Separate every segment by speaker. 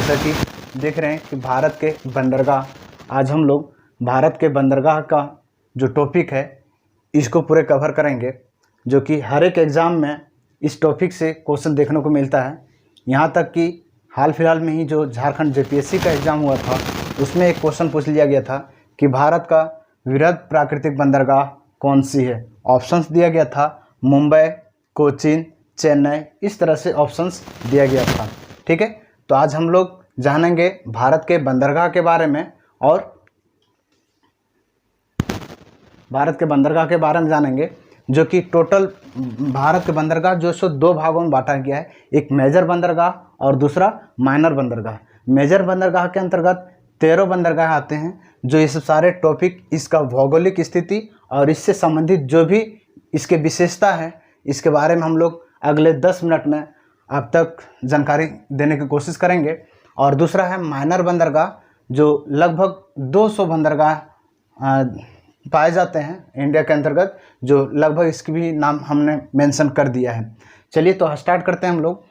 Speaker 1: जैसा कि देख रहे हैं कि भारत के बंदरगाह, आज हम लोग भारत के बंदरगाह का जो टॉपिक है इसको पूरे कवर करेंगे, जो कि हर एक एग्ज़ाम में इस टॉपिक से क्वेश्चन देखने को मिलता है। यहाँ तक कि हाल फिलहाल में ही जो झारखंड जेपीएससी का एग्ज़ाम हुआ था उसमें एक क्वेश्चन पूछ लिया गया था कि भारत का वृहद प्राकृतिक बंदरगाह कौन सी है। ऑप्शंस दिया गया था मुंबई, कोचीन, चेन्नई, इस तरह से ऑप्शंस दिया गया था। ठीक है, तो आज हम लोग जानेंगे भारत के बंदरगाह के बारे में, और भारत के बंदरगाह के बारे में जानेंगे, जो कि टोटल भारत के बंदरगाह जो सो दो भागों में बांटा गया है, एक मेजर बंदरगाह और दूसरा माइनर बंदरगाह। मेजर बंदरगाह के अंतर्गत 13 बंदरगाह आते हैं, जो इस सारे टॉपिक, इसका भौगोलिक स्थिति और इससे संबंधित जो भी इसके विशेषता है, इसके बारे में हम लोग अगले 10 मिनट में आप तक जानकारी देने की कोशिश करेंगे। और दूसरा है माइनर बंदरगाह, जो लगभग 200 बंदरगाह पाए जाते हैं इंडिया के अंतर्गत, जो लगभग इसकी भी नाम हमने मेंशन कर दिया है। चलिए तो स्टार्ट करते हैं हम लोग।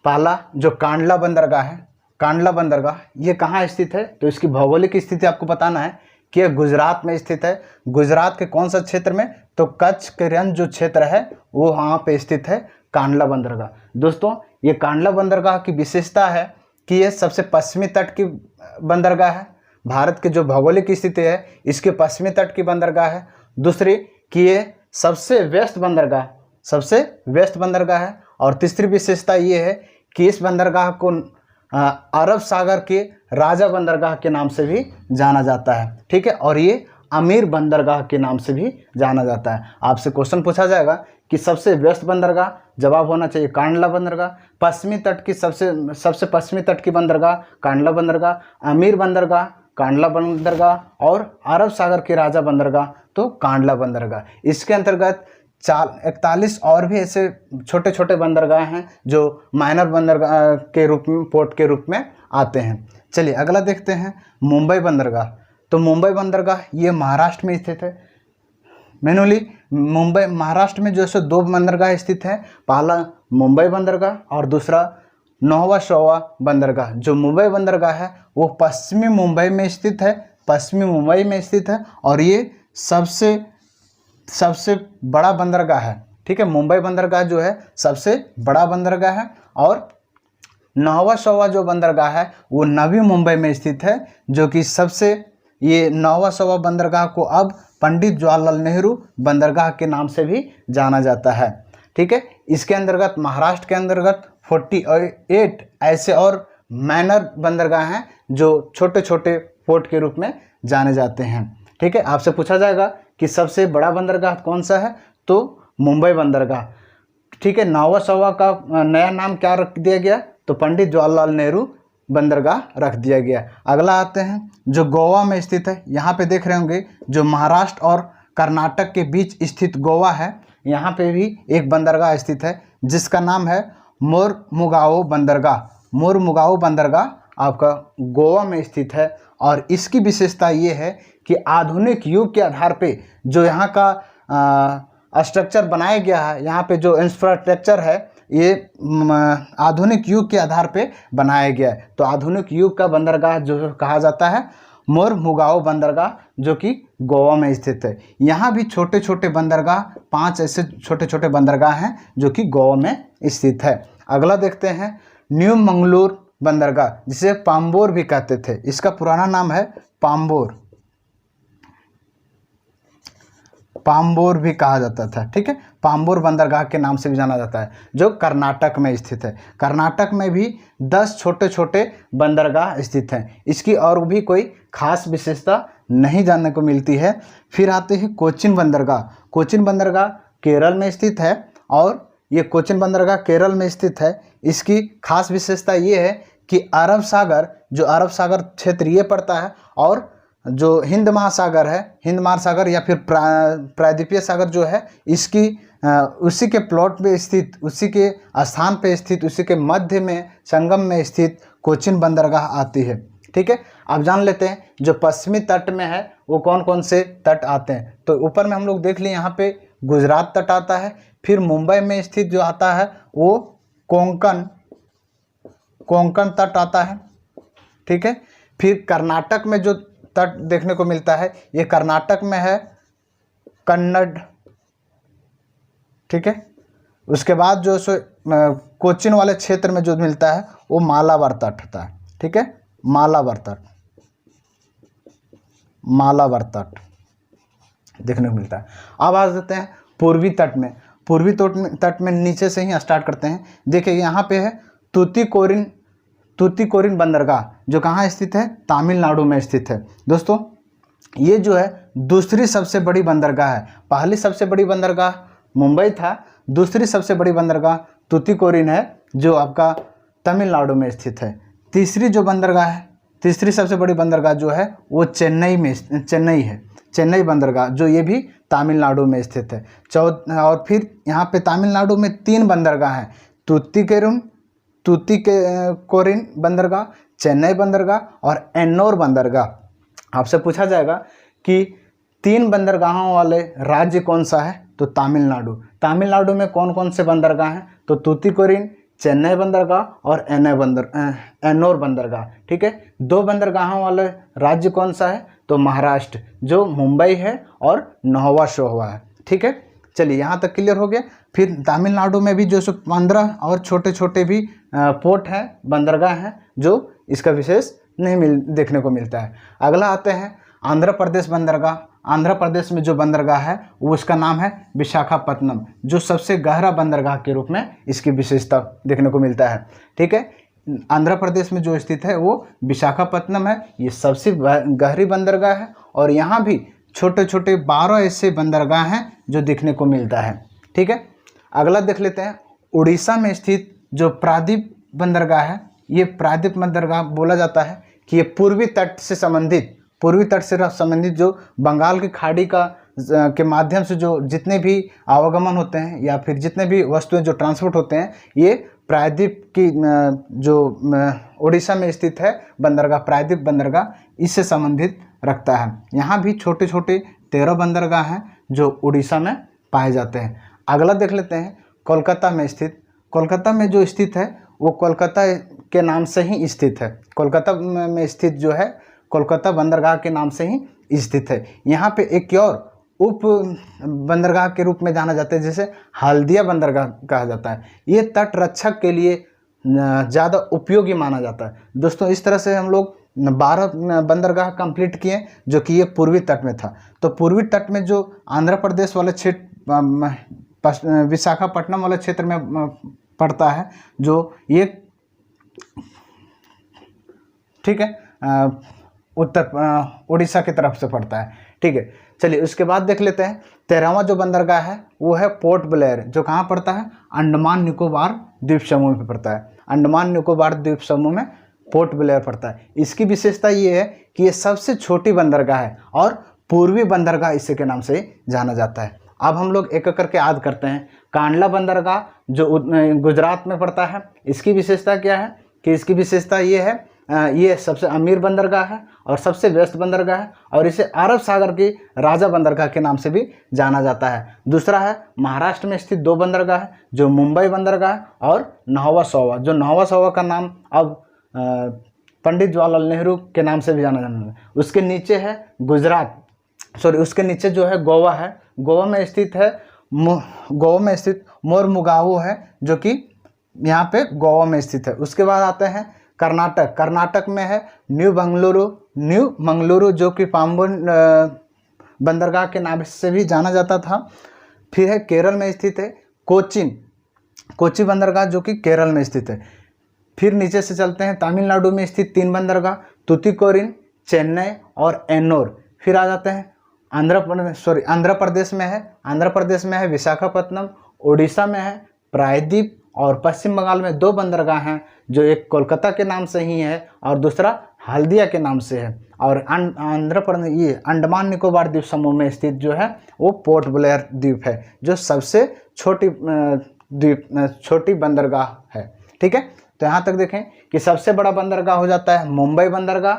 Speaker 1: पहला जो कांडला बंदरगाह है, कांडला बंदरगाह ये कहाँ स्थित है, तो इसकी भौगोलिक स्थिति आपको बताना है कि यह गुजरात में स्थित है। गुजरात के कौन सा क्षेत्र में, तो कच्छ के रन जो क्षेत्र है वो वहाँ पे स्थित है कांडला बंदरगाह। दोस्तों ये कांडला बंदरगाह की विशेषता है कि ये सबसे पश्चिमी तट की बंदरगाह है। भारत के जो भौगोलिक स्थिति है इसके पश्चिमी तट की बंदरगाह है। दूसरी कि ये सबसे व्यस्त बंदरगाह है। और तीसरी विशेषता ये है कि इस बंदरगाह को अरब सागर के राजा बंदरगाह के नाम से भी जाना जाता है। ठीक है, और ये अमीर बंदरगाह के नाम से भी जाना जाता है। आपसे क्वेश्चन पूछा जाएगा कि सबसे व्यस्त बंदरगाह, जवाब होना चाहिए कांडला बंदरगाह। पश्चिमी तट की सबसे पश्चिमी तट की बंदरगाह कांडला बंदरगाह, अमीर बंदरगाह कांडला बंदरगाह, और अरब सागर के राजा बंदरगाह तो कांडला बंदरगाह। इसके अंतर्गत 41 और भी ऐसे छोटे छोटे बंदरगाह हैं जो माइनर बंदरगाह के रूप में, पोर्ट के रूप में आते हैं। चलिए अगला देखते हैं मुंबई बंदरगाह। तो मुंबई बंदरगाह ये महाराष्ट्र में स्थित है। मैनुअली मुंबई महाराष्ट्र में जो है 2 बंदरगाह स्थित हैं, पहला मुंबई बंदरगाह और दूसरा नौवा शौवा बंदरगाह। जो मुंबई बंदरगाह है वो पश्चिमी मुंबई में स्थित है, और ये सबसे बड़ा बंदरगाह है। ठीक है, मुंबई बंदरगाह जो है सबसे बड़ा बंदरगाह है। और नौवा शौवा जो बंदरगाह है वो नवी मुंबई में स्थित है, जो कि ये नौवा शौवा बंदरगाह को अब पंडित जवाहरलाल नेहरू बंदरगाह के नाम से भी जाना जाता है। ठीक है, इसके अंतर्गत महाराष्ट्र के अंतर्गत 48 ऐसे और माइनर बंदरगाह हैं जो छोटे छोटे पोर्ट के रूप में जाने जाते हैं। ठीक है, आपसे पूछा जाएगा कि सबसे बड़ा बंदरगाह कौन सा है, तो मुंबई बंदरगाह। ठीक है, नौवा शौवा का नया नाम क्या रख दिया गया, तो पंडित जवाहरलाल नेहरू बंदरगाह रख दिया गया। अगला आते हैं जो गोवा में स्थित है। यहाँ पे देख रहे होंगे जो महाराष्ट्र और कर्नाटक के बीच स्थित गोवा है, यहाँ पे भी एक बंदरगाह स्थित है जिसका नाम है मोरमुगाओ बंदरगाह। मोरमुगाओ बंदरगाह आपका गोवा में स्थित है। और इसकी विशेषता ये है कि आधुनिक युग के आधार पे जो यहाँ का स्ट्रक्चर बनाया गया है, यहाँ पे जो इंफ्रास्ट्रक्चर है ये आधुनिक युग के आधार पे बनाया गया है। तो आधुनिक युग का बंदरगाह जो कहा जाता है मोरमुगाओ बंदरगाह, जो कि गोवा में स्थित है। यहाँ भी छोटे छोटे बंदरगाह, 5 ऐसे छोटे छोटे बंदरगाह हैं जो कि गोवा में स्थित है। अगला देखते हैं न्यू मंगलूर बंदरगाह, जिसे पाम्बोर भी कहते थे। इसका पुराना नाम है पाम्बोर भी कहा जाता था। ठीक है, पाम्बोर बंदरगाह के नाम से भी जाना जाता है, जो कर्नाटक में स्थित है। कर्नाटक में भी 10 छोटे छोटे बंदरगाह स्थित हैं। इसकी और भी कोई खास विशेषता नहीं जानने को मिलती है। फिर आते हैं कोचीन बंदरगाह। कोचीन बंदरगाह केरल में स्थित है, और ये कोचीन बंदरगाह केरल में स्थित है। इसकी खास विशेषता ये है कि अरब सागर क्षेत्र ये पड़ता है, और जो हिंद महासागर या फिर प्रायद्वीपीय सागर जो है, इसकी उसी के प्लॉट में स्थित, उसी के स्थान पे स्थित, उसी के मध्य में संगम में स्थित कोचीन बंदरगाह आती है। ठीक है, अब जान लेते हैं जो पश्चिमी तट में है वो कौन कौन से तट आते हैं। तो ऊपर में हम लोग देख लिए, यहाँ पे गुजरात तट आता है। फिर मुंबई में स्थित जो आता है वो कोंकण तट आता है। ठीक है। फिर कर्नाटक में जो तट देखने को मिलता है ये कर्नाटक में है कन्नड़, ठीक है। उसके बाद जो सो कोचिन वाले क्षेत्र में जो मिलता है वो मालाबार तट होता है, ठीक है। मालाबार तट, मालाबार तट देखने को मिलता है। अब आ जाते हैं पूर्वी तट में। पूर्वी तट में नीचे से ही स्टार्ट करते हैं। देखिए यहाँ पे है तूतीकोरिन बंदरगाह, जो कहाँ स्थित है, तमिलनाडु में स्थित है। दोस्तों ये जो है दूसरी सबसे बड़ी बंदरगाह है। पहली सबसे बड़ी बंदरगाह मुंबई था, दूसरी सबसे बड़ी बंदरगाह तूतीकोरिन है जो आपका तमिलनाडु में स्थित है। तीसरी जो बंदरगाह है, तीसरी सबसे बड़ी बंदरगाह जो है वो चेन्नई है, चेन्नई बंदरगाह, जो ये भी तमिलनाडु में स्थित है। और फिर यहाँ पे तमिलनाडु में 3 बंदरगाह हैं, तूतीकोरिन बंदरगाह, चेन्नई बंदरगाह और एन्नोर बंदरगाह। आपसे पूछा जाएगा कि 3 बंदरगाहों वाले राज्य कौन सा है, तो तमिलनाडु। तमिलनाडु में कौन कौन से बंदरगाह हैं, तो तूतीकोरिन, चेन्नई बंदरगाह और एन्नोर बंदरगाह, ठीक है। 2 बंदरगाहों वाले राज्य कौन सा है, तो महाराष्ट्र, जो मुंबई है और नौवा शोवा है, ठीक है। चलिए यहाँ तक क्लियर हो गया। फिर तमिलनाडु में भी जो 15 और छोटे छोटे भी पोर्ट हैं, बंदरगाह हैं, जो इसका विशेष नहीं देखने को मिलता है। अगला आते हैं आंध्र प्रदेश बंदरगाह। आंध्र प्रदेश में जो बंदरगाह है वो उसका नाम है विशाखापत्तनम, जो सबसे गहरा बंदरगाह के रूप में इसकी विशेषता देखने को मिलता है, ठीक है। आंध्र प्रदेश में जो स्थित है वो विशाखापत्तनम है, ये सबसे गहरी बंदरगाह है। और यहाँ भी छोटे छोटे 12 ऐसे बंदरगाह हैं जो देखने को मिलता है, ठीक है। अगला देख लेते हैं उड़ीसा में स्थित जो प्रायद्वीप बंदरगाह है। ये प्रायद्वीप बंदरगाह बोला जाता है कि ये पूर्वी तट से संबंधित जो बंगाल की खाड़ी के माध्यम से जो जितने भी आवागमन होते हैं या फिर जितने भी वस्तुएं जो ट्रांसपोर्ट होते हैं, ये प्रायद्वीप की जो उड़ीसा में स्थित है बंदरगाह, प्रायद्वीप बंदरगाह, इससे संबंधित रखता है। यहाँ भी छोटे छोटे 13 बंदरगाह हैं जो उड़ीसा में पाए जाते हैं। अगला देख लेते हैं कोलकाता में स्थित। कोलकाता में जो स्थित है वो कोलकाता के नाम से ही स्थित है। कोलकाता में स्थित जो है कोलकाता बंदरगाह के नाम से ही स्थित है। यहाँ पे एक और उप बंदरगाह के रूप में जाना जाता है, जैसे हल्दिया बंदरगाह कहा जाता है। ये तट रक्षक के लिए ज़्यादा उपयोगी माना जाता है। दोस्तों इस तरह से हम लोग 12 बंदरगाह कंप्लीट किए जो कि ये पूर्वी तट में था। तो पूर्वी तट में जो आंध्र प्रदेश वाले क्षेत्र, विशाखापट्टनम वाले क्षेत्र में पड़ता है, जो ये ठीक है उड़ीसा की तरफ से पड़ता है, ठीक है। चलिए उसके बाद देख लेते हैं 13वां जो बंदरगाह है वो है पोर्ट ब्लेयर, जो कहाँ पड़ता है, अंडमान निकोबार द्वीप समूह में पड़ता है। अंडमान निकोबार द्वीप समूह में पोर्ट ब्लेयर पड़ता है। इसकी विशेषता ये है कि ये सबसे छोटी बंदरगाह है और पूर्वी बंदरगाह इसी के नाम से जाना जाता है। अब हम लोग एक एक करके याद करते हैं। कांडला बंदरगाह जो गुजरात में पड़ता है, इसकी विशेषता क्या है कि इसकी विशेषता ये है, ये सबसे अमीर बंदरगाह है और सबसे व्यस्त बंदरगाह है और इसे अरब सागर की राजा बंदरगाह के नाम से भी जाना जाता है। दूसरा है महाराष्ट्र में स्थित 2 बंदरगाह है, जो मुंबई बंदरगाह और नहवा सौवा, जो नहवा सौवा का नाम अब पंडित जवाहरलाल नेहरू के नाम से भी जाना जाता है। उसके नीचे है उसके नीचे जो है गोवा है। गोवा में स्थित मोरमुगाओ है, जो कि यहाँ पे गोवा में स्थित है। उसके बाद आते हैं कर्नाटक में है न्यू मंगलुरु, जो कि पाम्बन बंदरगाह के नाम से भी जाना जाता था। फिर है केरल में स्थित है कोची बंदरगाह, जो कि केरल में स्थित है। फिर नीचे से चलते हैं तमिलनाडु में स्थित 3 बंदरगाह, तूतीकोरिन, चेन्नई और एन्नोर। फिर आ जाते हैं आंध्र प्रदेश में है विशाखापत्तनम, उड़ीसा में है प्रायद्वीप और पश्चिम बंगाल में 2 बंदरगाह हैं, जो एक कोलकाता के नाम से ही है और दूसरा हल्दिया के नाम से है। और ये अंडमान निकोबार द्वीप समूह में स्थित जो है वो पोर्ट ब्लेयर द्वीप है, जो सबसे छोटी बंदरगाह है, ठीक है। तो यहाँ तक देखें कि सबसे बड़ा बंदरगाह हो जाता है मुंबई बंदरगाह,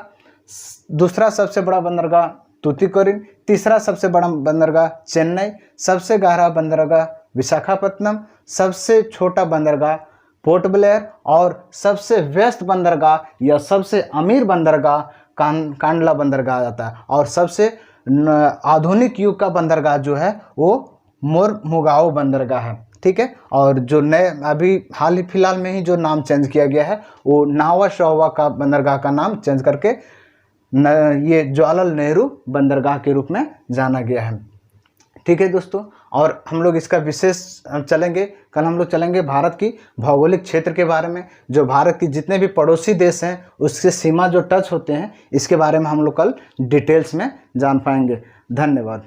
Speaker 1: दूसरा सबसे बड़ा बंदरगाह तूतीकोरिन, तीसरा सबसे बड़ा बंदरगाह चेन्नई, सबसे गहरा बंदरगाह विशाखापत्तनम, सबसे छोटा बंदरगाह पोर्ट ब्लेयर, और सबसे व्यस्त बंदरगाह या सबसे अमीर बंदरगाह कांडला बंदरगाह आता है, और सबसे आधुनिक युग का बंदरगाह जो है वो मोरमुगाओ बंदरगाह है। ठीक है, और जो नए अभी हाल ही फिलहाल में ही जो नाम चेंज किया गया है वो नाहवा शोवा का बंदरगाह का नाम चेंज करके ये जवाहरलाल नेहरू बंदरगाह के रूप में जाना गया है। ठीक है दोस्तों, और हम लोग इसका विशेष चलेंगे, कल हम लोग चलेंगे भारत की भौगोलिक क्षेत्र के बारे में, जो भारत की जितने भी पड़ोसी देश हैं उसके सीमा जो टच होते हैं, इसके बारे में हम लोग कल डिटेल्स में जान पाएंगे। धन्यवाद।